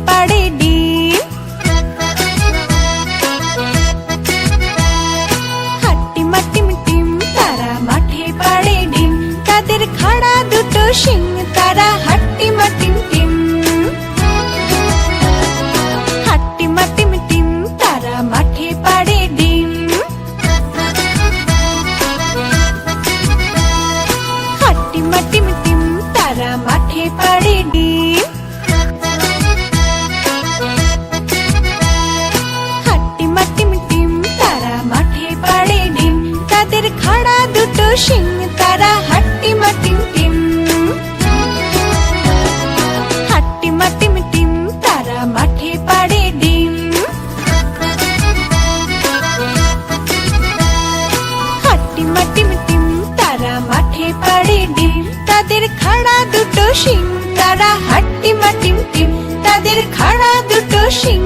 পাড়ে ডিম। হাট্টিমা team team তারা মাঠে পাড়ে ডিম, তাদের খাড়া দুটো শিং, তারা হাট্টিমা টিম টিম। হাট্টিমা টিম টিম তারা মাঠে পাড়ে ডিম। হাট্টিমা টিম টিম তারা মাঠে পাড়ে ডিম। হাট্টিমা টিম টিম তারা মাঠে পাড়ে ডিম, তাদের খাড়া দুটো শিং, তারা হাট্টিমা টিম টিম। হাট্টিমা টিম টিম তারা মাঠে পাড়ে ডিম। হাট্টিমা টিম টিম তারা মাঠে পাড়ে ডিম, তাদের খাড়া দুটো শিং, তারা হাট্টিমা টিম টিম। তাদের খাড়া দুটো শিং,